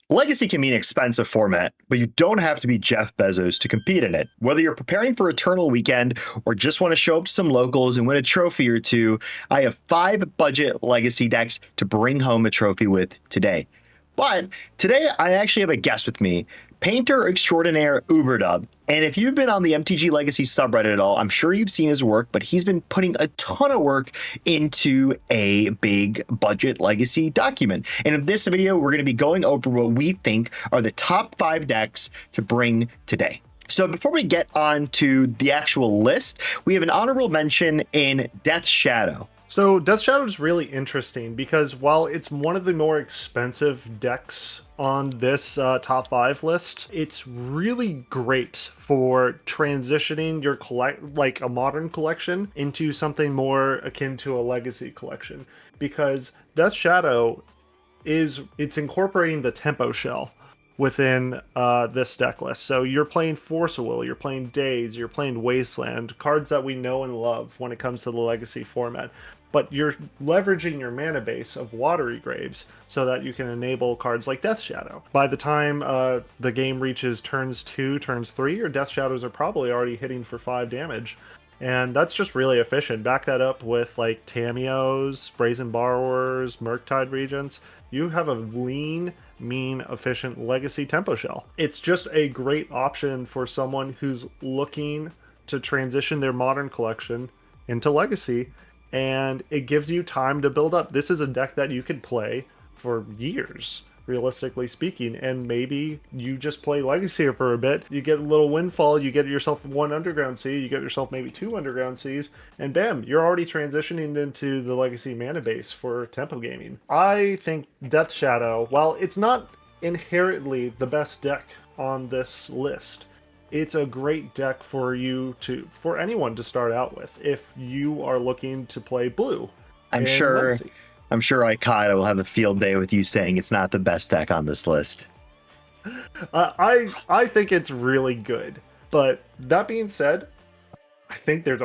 Legacy can be an expensive format, but you don't have to be Jeff Bezos to compete in it. Whether you're preparing for Eternal Weekend or just want to show up to some locals and win a trophy or two, I have 5 budget Legacy decks to bring home a trophy with today. But today I actually have a guest with me, painter extraordinaire Uburdub. And if you've been on the MTG Legacy subreddit at all, I'm sure you've seen his work, but he's been putting a ton of work into a big budget Legacy document. And in this video, we're going to be going over what we think are the top 5 decks to bring today. So before we get on to the actual list, we have an honorable mention in Death's Shadow. So Death Shadow is really interesting because while it's one of the more expensive decks on this top 5 list, it's really great for transitioning your like a modern collection into something more akin to a legacy collection, because Death Shadow it's incorporating the tempo shell within this deck list. So you're playing Force of Will, you're playing Daze, you're playing Wasteland, cards that we know and love when it comes to the legacy format. But you're leveraging your mana base of Watery Graves so that you can enable cards like Death Shadow. By the time the game reaches turns 2, turns 3, your Death Shadows are probably already hitting for 5 damage. And that's just really efficient. Back that up with like Tamios, Brazen Borrowers, Murktide Regents. You have a lean, mean, efficient legacy tempo shell. It's just a great option for someone who's looking to transition their modern collection into legacy, and it gives you time to build up. This is a deck that you could play for years, realistically speaking, and maybe you just play Legacy for a bit, you get a little windfall, you get yourself 1 Underground Sea, you get yourself maybe 2 Underground Seas, and bam, you're already transitioning into the Legacy mana base for tempo gaming. I think Death Shadow, while it's not inherently the best deck on this list, it's a great deck for anyone to start out with if you are looking to play blue. I'm sure Ikata will have a field day with you saying it's not the best deck on this list. I think it's really good, but that being said, I think there's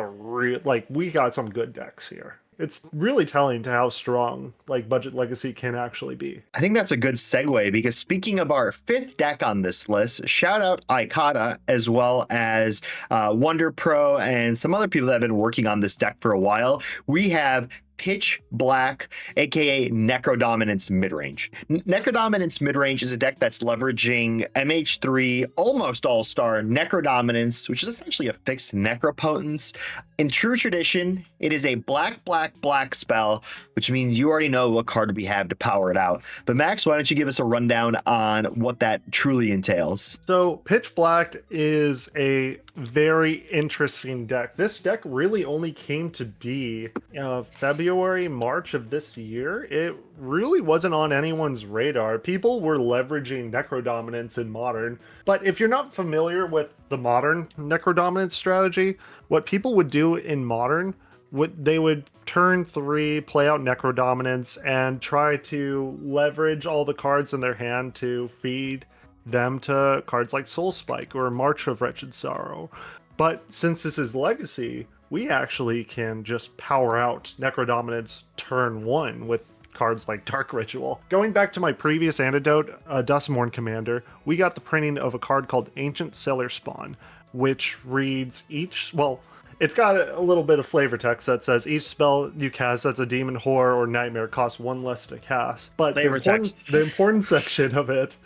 we got some good decks here. It's really telling to how strong budget legacy can actually be. I think that's a good segue, because speaking of our 5th deck on this list, shout out Ikata as well as Wonder Pro and some other people that have been working on this deck for a while. We have Pitch Black, aka Necrodominance Midrange. Necrodominance Midrange is a deck that's leveraging MH3 almost all-star Necrodominance, which is essentially a fixed Necropotence. In true tradition, it is a black spell, which means you already know what card we have to power it out. But Max, why don't you give us a rundown on what that truly entails? So Pitch Black is a very interesting deck. This deck really only came to be February, March of this year. It really wasn't on anyone's radar. People were leveraging Necrodominance in Modern, but if you're not familiar with the Modern Necrodominance strategy, what people would do in Modern, they would turn 3, play out Necrodominance, and try to leverage all the cards in their hand to feed them to cards like Soul Spike or March of Wretched Sorrow. But since this is Legacy, we actually can just power out Necrodominance turn 1 with cards like Dark Ritual. Going back to my previous antidote, Duskmourn Commander, we got the printing of a card called Ancient Cellar Spawn, which reads it's got a little bit of flavor text that says each spell you cast that's a demon, horror, or nightmare costs 1 less to cast. But the important section of it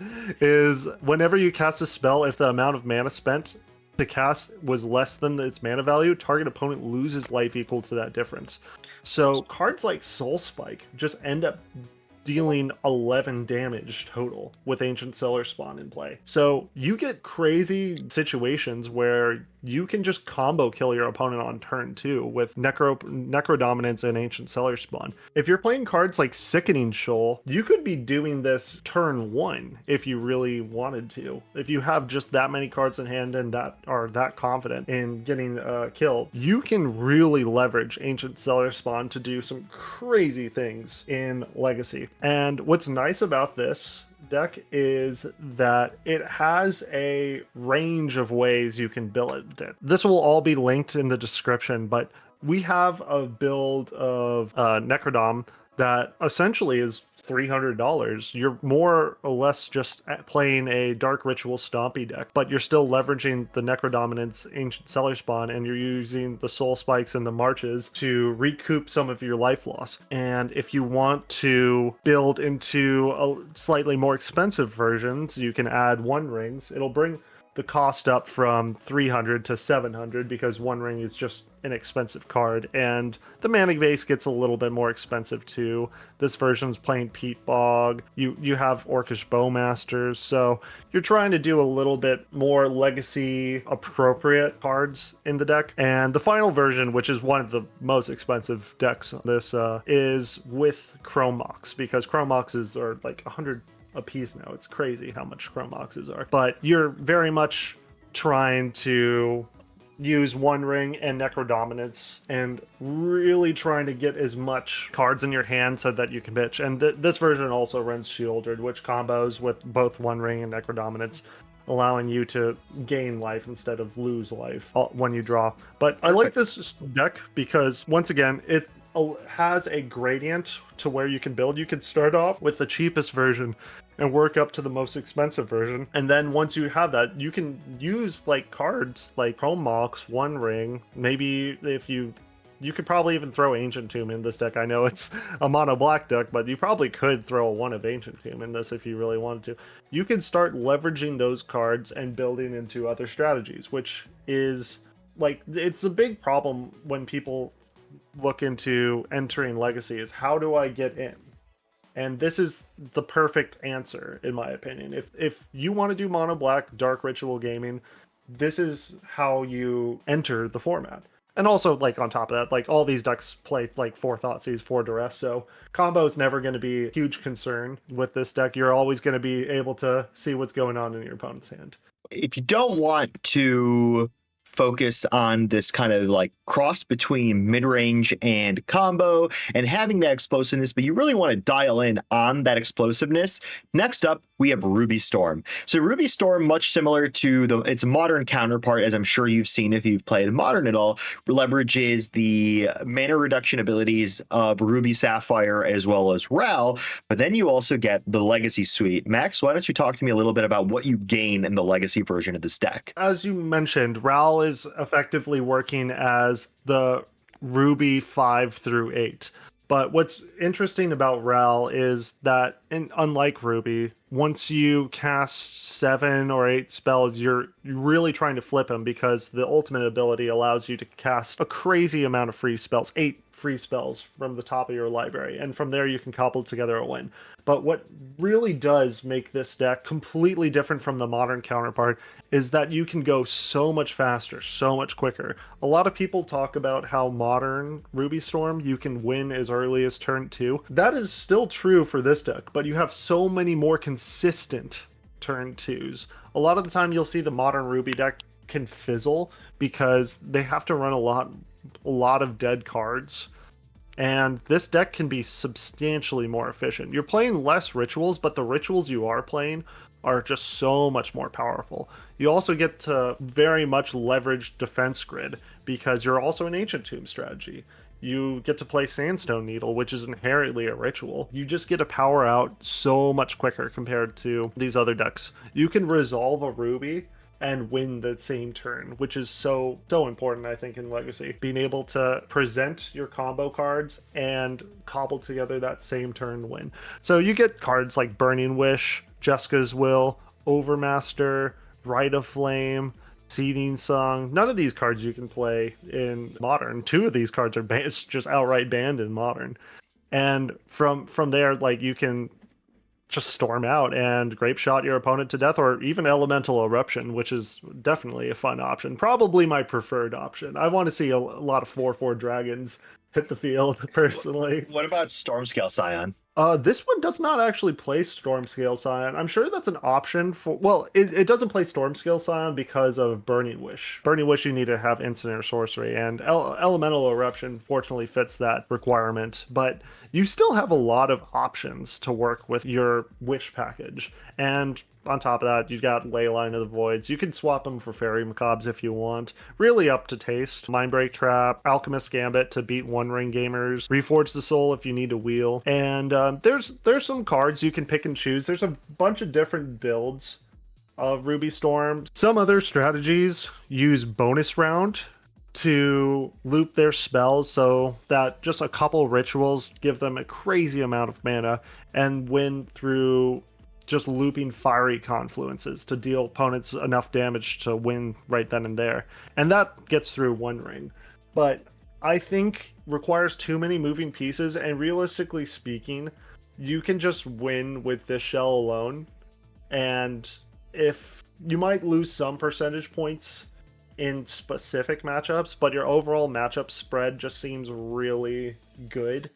is whenever you cast a spell, if the amount of mana spent to cast was less than its mana value, target opponent loses life equal to that difference. So cards like Soul Spike just end up dealing 11 damage total with Ancient Cellar Spawn in play. So you get crazy situations where you can just combo kill your opponent on turn 2 with Necrodominance and Ancient Cellar Spawn. If you're playing cards like Sickening Shoal, you could be doing this turn 1 if you really wanted to. If you have just that many cards in hand and that are that confident in getting killed, you can really leverage Ancient Cellar Spawn to do some crazy things in Legacy. And what's nice about this deck is that it has a range of ways you can build it. This will all be linked in the description, but we have a build of Necrodom that essentially is $300. You're more or less just playing a Dark Ritual Stompy deck, but you're still leveraging the Necrodominance Ancient Cellar Spawn, and you're using the Soul Spikes and the Marches to recoup some of your life loss. And if you want to build into a slightly more expensive versions, you can add One Rings. It'll bring the cost up from 300 to 700 because One Ring is just an expensive card, and the Manic Vase gets a little bit more expensive too. This version's playing Peat Bog. You have Orcish Bowmasters, so you're trying to do a little bit more legacy appropriate cards in the deck. And the final version, which is one of the most expensive decks on this, is with Chrome Mox, because Chrome Moxes are like 100 a piece now. It's crazy how much Chrome Moxes are. But you're very much trying to use One Ring and Necrodominance and really trying to get as much cards in your hand so that you can pitch. And this version also runs Shieldred, which combos with both One Ring and Necrodominance, allowing you to gain life instead of lose life when you draw. But I like this deck because, once again, it has a gradient to where you can build. You can start off with the cheapest version and work up to the most expensive version. And then once you have that, you can use like cards like Chrome Mox, One Ring. Maybe if you could probably even throw Ancient Tomb in this deck. I know it's a mono black deck, but you probably could throw a one of Ancient Tomb in this if you really wanted to. You can start leveraging those cards and building into other strategies, which is like, it's a big problem when people look into entering Legacy, is how do I get in? And this is the perfect answer, in my opinion. If you want to do mono black Dark Ritual gaming, this is how you enter the format. And also, like, on top of that, like, all these decks play like 4 Thoughtseize, 4 Duress, so combo is never going to be a huge concern with this deck. You're always going to be able to see what's going on in your opponent's hand. If you don't want to focus on this kind of like cross between mid-range and combo and having that explosiveness, but you really want to dial in on that explosiveness, next up we have Ruby Storm. So Ruby Storm, much similar to its modern counterpart, as I'm sure you've seen if you've played Modern at all, leverages the mana reduction abilities of Ruby Sapphire as well as Ral, but then you also get the Legacy suite. Max, why don't you talk to me a little bit about what you gain in the Legacy version of this deck? As you mentioned, Ral is effectively working as the Ruby 5 through 8. But what's interesting about Ral is that, unlike Ruby, once you cast 7 or 8 spells, you're really trying to flip them, because the ultimate ability allows you to cast a crazy amount of free spells, 8 free spells from the top of your library, and from there you can cobble together a win. But what really does make this deck completely different from the modern counterpart is that you can go so much faster, so much quicker. A lot of people talk about how modern Ruby Storm, you can win as early as turn 2. That is still true for this deck, but you have so many more consistent turn 2s. A lot of the time you'll see the modern Ruby deck can fizzle because they have to run a lot of dead cards. And this deck can be substantially more efficient. You're playing less rituals, but the rituals you are playing are just so much more powerful. You also get to very much leverage defense grid because you're also an Ancient Tomb strategy. You get to play Sandstone Needle, which is inherently a ritual. You just get to power out so much quicker compared to these other decks. You can resolve a Ruby and win the same turn, which is so important, I think, in Legacy. Being able to present your combo cards and cobble together that same turn win. So you get cards like Burning Wish, Jeska's Will, Overmaster, Rite of Flame, Seething Song. None of these cards you can play in Modern. 2 of these cards are just outright banned in Modern. And from there, like, you can just storm out and grape shot your opponent to death, or even Elemental Eruption, which is definitely a fun option. Probably my preferred option. I want to see a lot of 4/4 dragons hit the field, personally. What about Stormscale Scion? This one does not actually play Stormscale Scion. I'm sure that's an option for... Well, it doesn't play Stormscale Scion because of Burning Wish. Burning Wish, you need to have instant or sorcery, and Elemental Eruption fortunately fits that requirement. But you still have a lot of options to work with your Wish package. And on top of that, you've got Leyline of the Voids. You can swap them for Fairy Macabres if you want. Really up to taste. Mindbreak Trap, Alchemist Gambit to beat One Ring gamers. Reforge the Soul if you need to wheel. And There's some cards you can pick and choose. There's a bunch of different builds of Ruby Storm. Some other strategies use bonus round to loop their spells so that just a couple rituals give them a crazy amount of mana and win through just looping fiery confluences to deal opponents enough damage to win right then and there. And that gets through one ring. But I think requires too many moving pieces, and realistically speaking, you can just win with this shell alone. And if you might lose some percentage points in specific matchups, but your overall matchup spread just seems really good.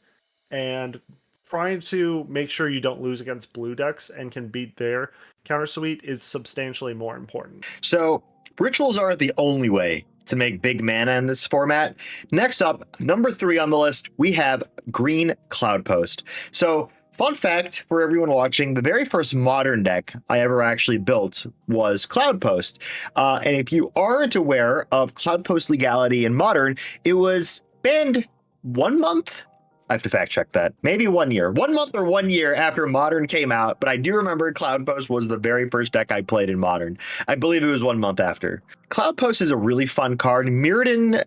And trying to make sure you don't lose against blue decks and can beat their counter suite is substantially more important. So rituals aren't the only way to make big mana in this format. Next up, number 3 on the list, we have green Cloudpost. So fun fact for everyone watching, the very first modern deck I ever actually built was Cloudpost. And if you aren't aware of Cloudpost legality in modern, it was banned 1 month. I have to fact check that. Maybe 1 year. 1 month or 1 year after Modern came out, but I do remember Cloudpost was the very first deck I played in Modern. I believe it was 1 month after. Cloudpost is a really fun card. Mirrodin,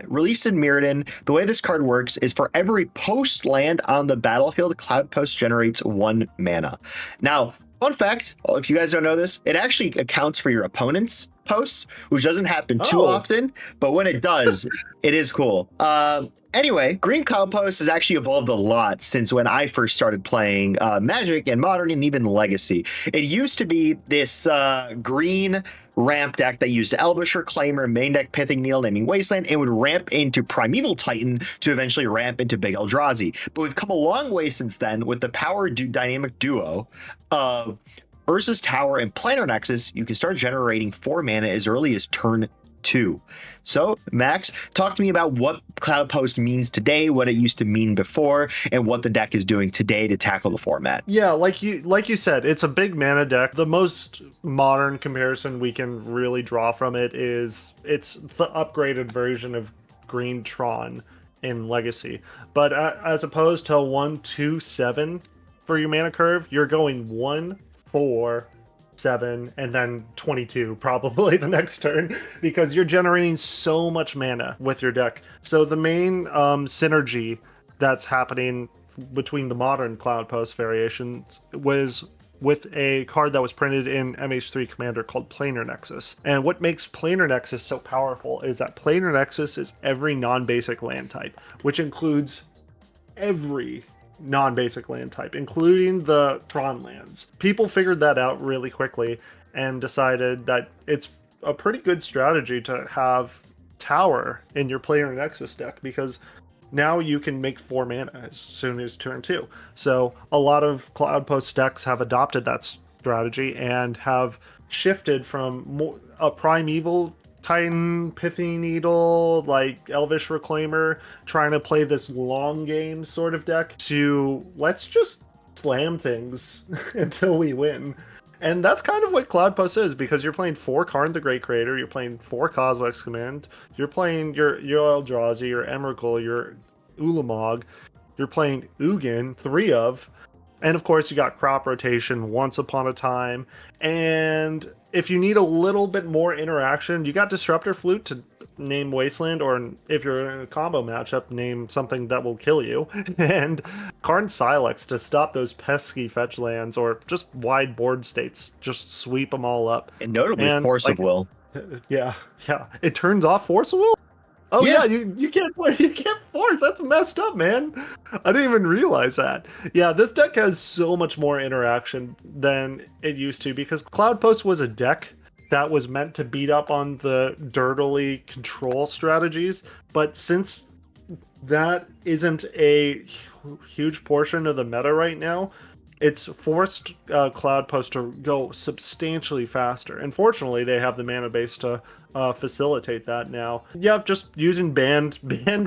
released in Mirrodin, the way this card works is for every post land on the battlefield, Cloudpost generates 1 mana. Now, fun fact, if you guys don't know this, it actually accounts for your opponent's posts, which doesn't happen too often, but when it does, it is cool. Anyway, green Cloudpost has actually evolved a lot since when I first started playing Magic and Modern and even Legacy. It used to be this green ramp deck that used Elvish Reclaimer, main deck Pithing Needle, Naming Wasteland, and would ramp into Primeval Titan to eventually ramp into Big Eldrazi. But we've come a long way since then with the power dynamic duo of Urza's Tower and Planar Nexus. You can start generating 4 mana as early as turn 2. So, Max, talk to me about what Cloudpost means today, what it used to mean before, and what the deck is doing today to tackle the format. Yeah, like you said, it's a big mana deck. The most modern comparison we can really draw from it is it's the upgraded version of Green Tron in Legacy. But as opposed to 1-2-7 for your mana curve, you're going 1-4-7 and then 22 probably the next turn, because you're generating so much mana with your deck. So the main synergy that's happening between the modern Cloudpost variations was with a card that was printed in MH3 Commander called Planar Nexus. And what makes Planar Nexus so powerful is that Planar Nexus is every non-basic land type, which includes every non-basic land type, including the Tron lands. People figured that out really quickly and decided that it's a pretty good strategy to have Tower in your Planar Nexus deck, because now you can make 4 mana as soon as turn 2. So a lot of Cloudpost decks have adopted that strategy and have shifted from a Primeval Titan, Pithing Needle, like Elvish Reclaimer, trying to play this long game sort of deck, to let's just slam things until we win. And that's kind of what Cloudpost is, because you're playing 4 Karn the Great Creator, you're playing 4 Kozilek's Command, you're playing your Eldrazi, your Emrakul, your Ulamog, you're playing Ugin, 3 of, and of course you got crop rotation Once Upon a Time. And if you need a little bit more interaction, you got Disruptor Flute to name Wasteland, or if you're in a combo matchup, name something that will kill you, and Karn Silex to stop those pesky fetch lands or just wide board states, just sweep them all up. And notably Force of Will. Yeah, it turns off Force of Will. Oh yeah, you can't play. You can't force. That's messed up, man. I didn't even realize that. Yeah, this deck has so much more interaction than it used to, because Cloudpost was a deck that was meant to beat up on the dirtily control strategies. But since that isn't a huge portion of the meta right now, it's forced Cloudpost to go substantially faster. And fortunately, they have the mana base to facilitate that now. Yeah, just using banned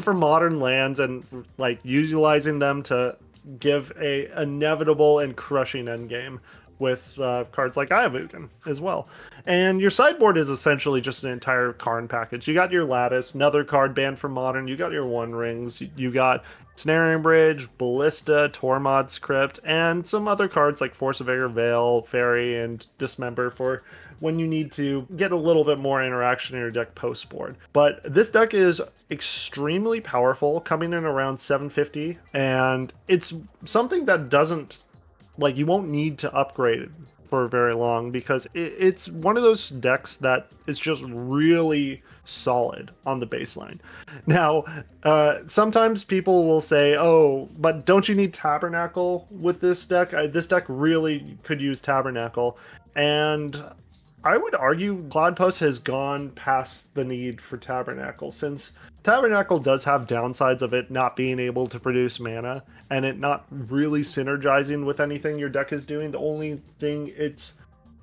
from modern lands and like utilizing them to give a inevitable and crushing endgame with cards like Ayavugan as well. And your sideboard is essentially just an entire card package. You got your Lattice, another card banned from Modern. You got your One Rings. You got Snaring Bridge, Ballista, Tormod's Crypt, and some other cards like Force of Vigor, Veil, Fairy, and Dismember for when you need to get a little bit more interaction in your deck post board. But this deck is extremely powerful, coming in around 750, and it's something that doesn't, like, you won't need to upgrade it for very long because it's one of those decks that is just really solid on the baseline. Now, sometimes people will say, oh, but don't you need Tabernacle with this deck? This deck really could use Tabernacle. And I would argue Cloudpost has gone past the need for Tabernacle, since Tabernacle does have downsides of it not being able to produce mana and it not really synergizing with anything your deck is doing. The only thing it's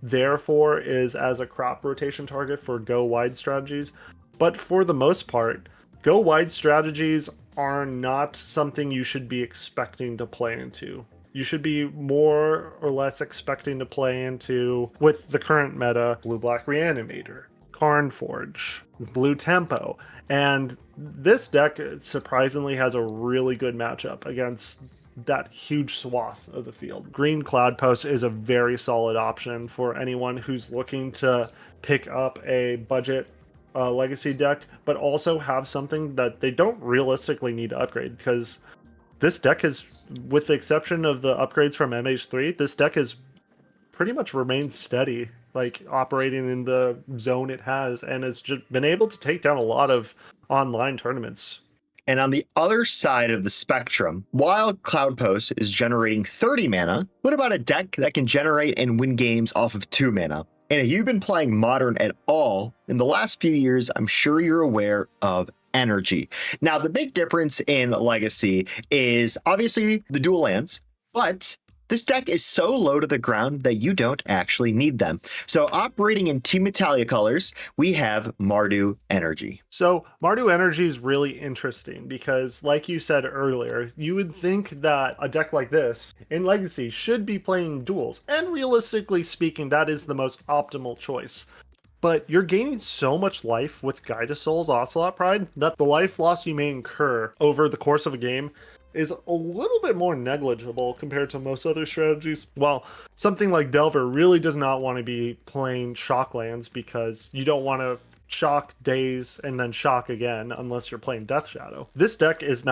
there for is as a crop rotation target for go wide strategies. But for the most part, go wide strategies are not something you should be expecting to play into. You should be more or less expecting to play into, with the current meta, Blue-Black Reanimator, Karnforge, Blue Tempo, and this deck surprisingly has a really good matchup against that huge swath of the field. Green Cloudpost is a very solid option for anyone who's looking to pick up a budget legacy deck, but also have something that they don't realistically need to upgrade, because this deck is, with the exception of the upgrades from MH3, this deck has pretty much remained steady, like operating in the zone it has, and has just been able to take down a lot of online tournaments. And on the other side of the spectrum, while Cloudpost is generating 30 mana, what about a deck that can generate and win games off of 2 mana? And if you've been playing Modern at all in the last few years, I'm sure you're aware of Energy. Now, the big difference in Legacy is obviously the dual lands, but this deck is so low to the ground that you don't actually need them. So operating in Team Italia colors, we have Mardu Energy. So Mardu Energy is really interesting because, like you said earlier, you would think that a deck like this in Legacy should be playing duels. And realistically speaking, that is the most optimal choice. But you're gaining so much life with Guide to Souls Ocelot Pride that the life loss you may incur over the course of a game is a little bit more negligible compared to most other strategies. While something like Delver really does not want to be playing shock lands because you don't want to shock days and then shock again unless you're playing Death Shadow. This deck does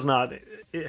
not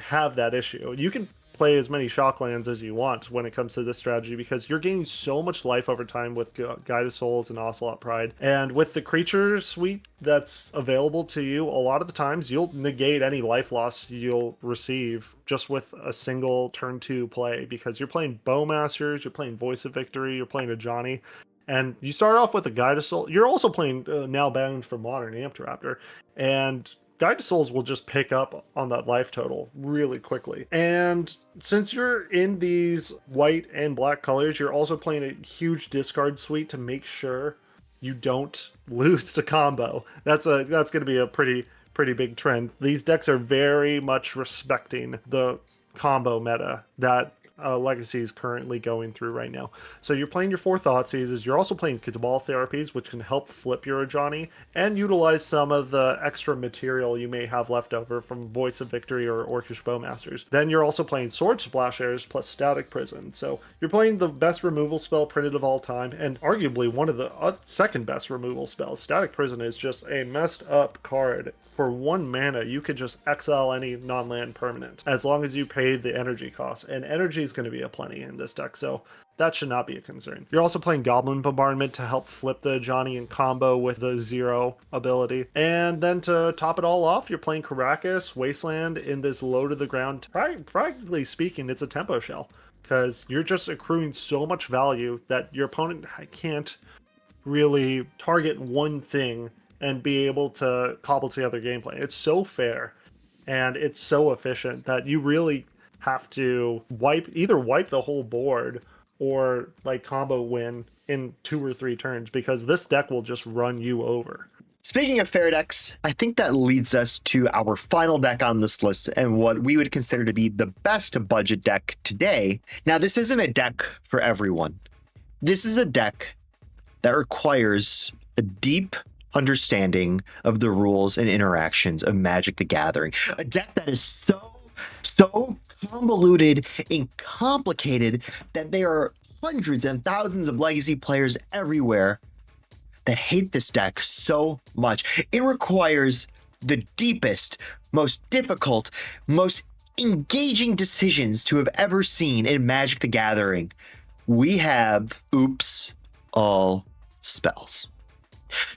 have that issue. You can play as many shock lands as you want when it comes to this strategy because you're gaining so much life over time with Guide of Souls and Ocelot Pride. And with the creature suite that's available to you, a lot of the times you'll negate any life loss you'll receive just with a single turn 2 play, because you're playing Bowmasters, you're playing Voice of Victory, you're playing a Johnny, and you start off with a Guide of Souls. You're also playing now banned for Modern Ampteraptor, and Guide to Souls will just pick up on that life total really quickly. And since you're in these white and black colors, you're also playing a huge discard suite to make sure you don't lose to combo. That's going to be a pretty big trend. These decks are very much respecting the combo meta that Legacy is currently going through right now. So you're playing your 4 Thoughtseizes, you're also playing Cabal Therapies, which can help flip your Ajani, and utilize some of the extra material you may have left over from Voice of Victory or Orcish Bowmasters. Then you're also playing Sword Splashers plus Static Prison. So you're playing the best removal spell printed of all time, and arguably one of the second best removal spells. Static Prison is just a messed up card. For 1 mana, you could just exile any non-land permanent, as long as you pay the energy cost. And energy is going to be a plenty in this deck, so that should not be a concern. You're also playing Goblin Bombardment to help flip the Johnny in combo with the 0 ability. And then to top it all off, you're playing Karakas, Wasteland in this low-to-the-ground. Practically speaking, it's a tempo shell, because you're just accruing so much value that your opponent can't really target one thing and be able to cobble together gameplay. It's so fair and it's so efficient that you really have to either wipe the whole board or like combo win in 2 or 3 turns, because this deck will just run you over. Speaking of fair decks, I think that leads us to our final deck on this list and what we would consider to be the best budget deck today. Now, this isn't a deck for everyone. This is a deck that requires a deep understanding of the rules and interactions of Magic the Gathering. A deck that is so convoluted and complicated that there are hundreds and thousands of legacy players everywhere that hate this deck so much. It requires the deepest, most difficult, most engaging decisions to have ever seen in Magic the Gathering. We have Oops All Spells.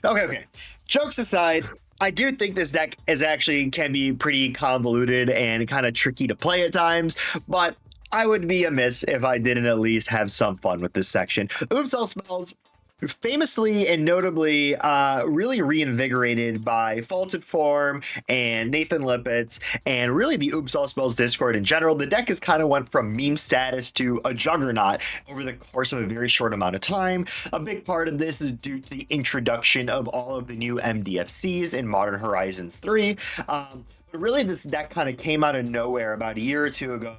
Okay. Jokes aside, I do think this deck can be pretty convoluted and kind of tricky to play at times, but I would be amiss if I didn't at least have some fun with this section. Oops All Spells, famously and notably really reinvigorated by Faulted Form and Nathan Lippitz and really the Oops All Spells Discord in general. The deck has kind of went from meme status to a juggernaut over the course of a very short amount of time. A big part of this is due to the introduction of all of the new MDFCs in Modern Horizons 3. But really this deck kind of came out of nowhere about a year or two ago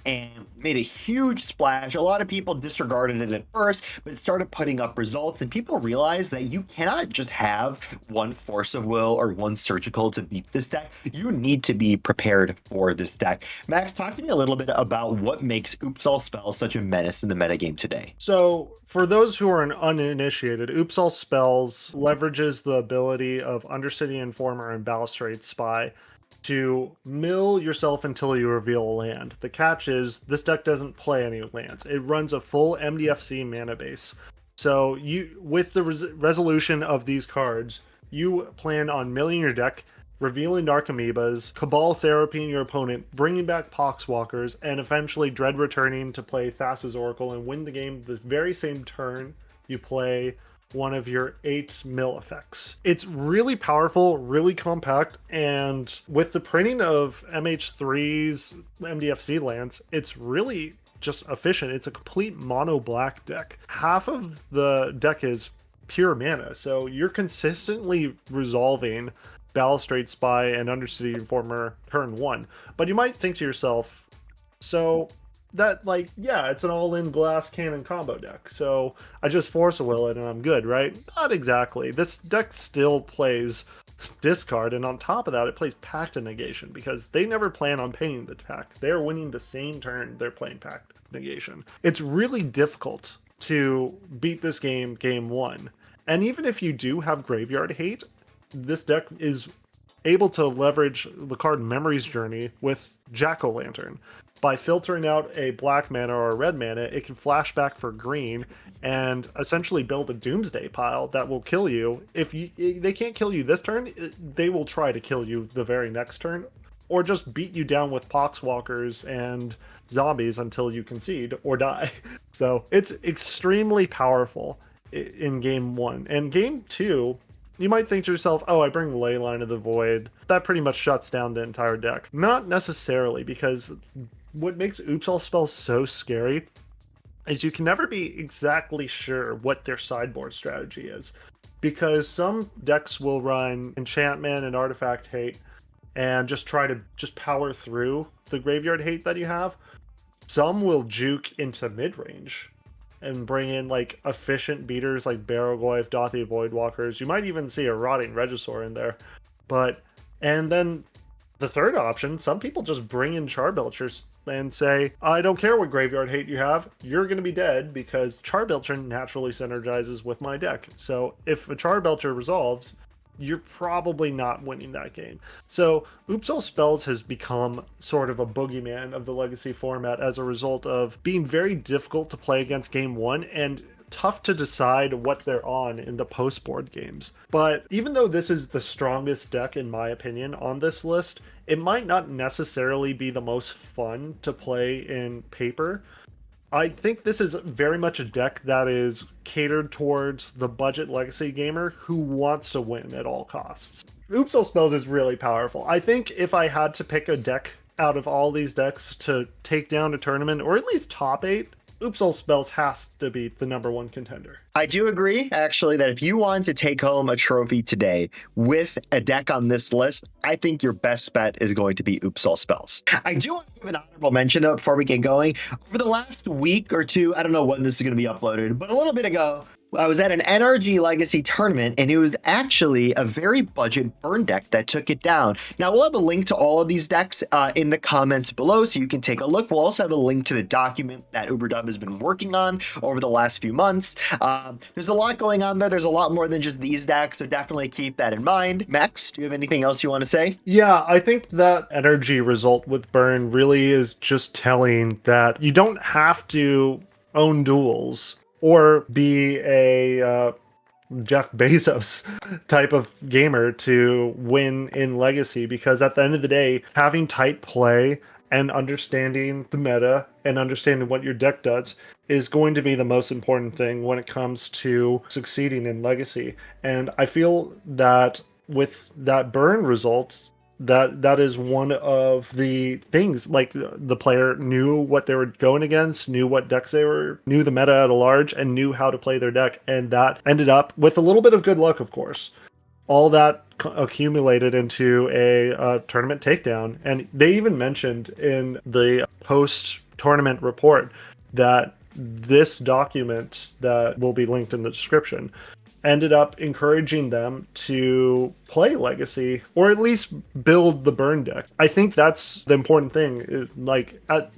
and made a huge splash. A lot of people disregarded it at first, but it started putting up results, and people realized that you cannot just have one Force of Will or one Surgical to beat this deck. You need to be prepared for this deck. Max, talk to me a little bit about what makes Oops All Spells such a menace in the metagame today. So, for those who are uninitiated, Oops All Spells leverages the ability of Undercity Informer and Balustrade Spy to mill yourself until you reveal a land. The catch is this deck doesn't play any lands. It runs a full MDFC mana base. So with the resolution of these cards, you plan on milling your deck, revealing Dark Amoebas, Cabal Therapying your opponent, bringing back Poxwalkers, and eventually Dread returning to play Thassa's Oracle and win the game the very same turn you play one of your 8 mill effects. It's really powerful, really compact, and with the printing of MH3's MDFC lands, it's really just efficient. It's a complete mono black deck. Half of the deck is pure mana, so you're consistently resolving Balustrade Spy and Undercity Informer turn 1. But you might think to yourself, so that, like, yeah, it's an all-in glass cannon combo deck, so I just Force a Will it and I'm good, right? Not exactly. This deck still plays discard, and on top of that, it plays Pact of Negation, because they never plan on paying the Pact. They're winning the same turn they're playing Pact of Negation. It's really difficult to beat this game 1. And even if you do have Graveyard Hate, this deck is able to leverage the card Memory's Journey with Jack-O-Lantern. By filtering out a black mana or a red mana, it can flash back for green and essentially build a doomsday pile that will kill you. If they can't kill you this turn, they will try to kill you the very next turn, or just beat you down with Poxwalkers and zombies until you concede or die. So it's extremely powerful in game 1. And game 2, you might think to yourself, oh, I bring Leyline of the Void. That pretty much shuts down the entire deck. Not necessarily, because what makes Oops All Spells so scary is you can never be exactly sure what their sideboard strategy is. Because some decks will run Enchantment and Artifact Hate and just try to power through the Graveyard Hate that you have. Some will juke into Midrange and bring in like efficient beaters like Barrogoyf, Dothy Voidwalkers. You might even see a Rotting Regisaur in there. And then the third option, some people just bring in Charbelchers and say, I don't care what Graveyard Hate you have, you're going to be dead because Charbelcher naturally synergizes with my deck. So if a Charbelcher resolves, you're probably not winning that game. So Oops All Spells has become sort of a boogeyman of the Legacy format as a result of being very difficult to play against game 1 and tough to decide what they're on in the post-board games. But even though this is the strongest deck, in my opinion, on this list, it might not necessarily be the most fun to play in paper. I think this is very much a deck that is catered towards the budget Legacy gamer who wants to win at all costs. Oops All Spells is really powerful. I think if I had to pick a deck out of all these decks to take down a tournament, or at least top 8, Oops All Spells has to be the #1 contender. I do agree, actually, that if you wanted to take home a trophy today with a deck on this list, I think your best bet is going to be Oops All Spells. I do want to give an honorable mention, though, before we get going. Over the last week or two, I don't know when this is going to be uploaded, but a little bit ago, I was at an NRG Legacy tournament, and it was actually a very budget burn deck that took it down. Now, we'll have a link to all of these decks in the comments below, so you can take a look. We'll also have a link to the document that Uburdub has been working on over the last few months. There's a lot going on there. There's a lot more than just these decks, so definitely keep that in mind. Max, do you have anything else you want to say? Yeah, I think that energy result with burn really is just telling that you don't have to own duels or be a Jeff Bezos type of gamer to win in Legacy, because at the end of the day, having tight play and understanding the meta and understanding what your deck does is going to be the most important thing when it comes to succeeding in Legacy. And I feel that with that burn results, that is one of the things, like the player knew what they were going against, knew what decks they were, knew the meta at a large, and knew how to play their deck. And that ended up with a little bit of good luck, of course. All that accumulated into a tournament takedown. And they even mentioned in the post-tournament report that this document that will be linked in the description ended up encouraging them to play Legacy, or at least build the burn deck. I think that's the important thing.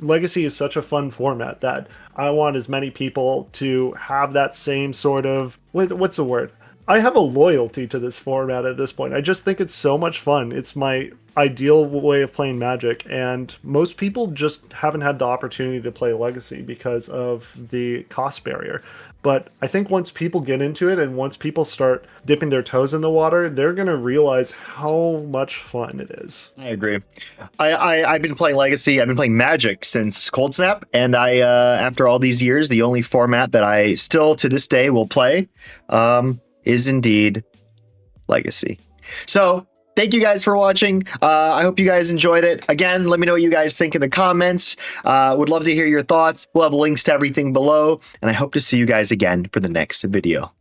Legacy is such a fun format that I want as many people to have that same sort of, what's the word? I have a loyalty to this format at this point. I just think it's so much fun. It's my ideal way of playing Magic, and most people just haven't had the opportunity to play Legacy because of the cost barrier. But I think once people get into it and once people start dipping their toes in the water, they're going to realize how much fun it is. I agree. I've been playing Legacy. I've been playing Magic since Cold Snap. And after all these years, the only format that I still to this day will play is indeed Legacy. So thank you guys for watching. I hope you guys enjoyed it. Again, let me know what you guys think in the comments. Would love to hear your thoughts. We'll have links to everything below. And I hope to see you guys again for the next video.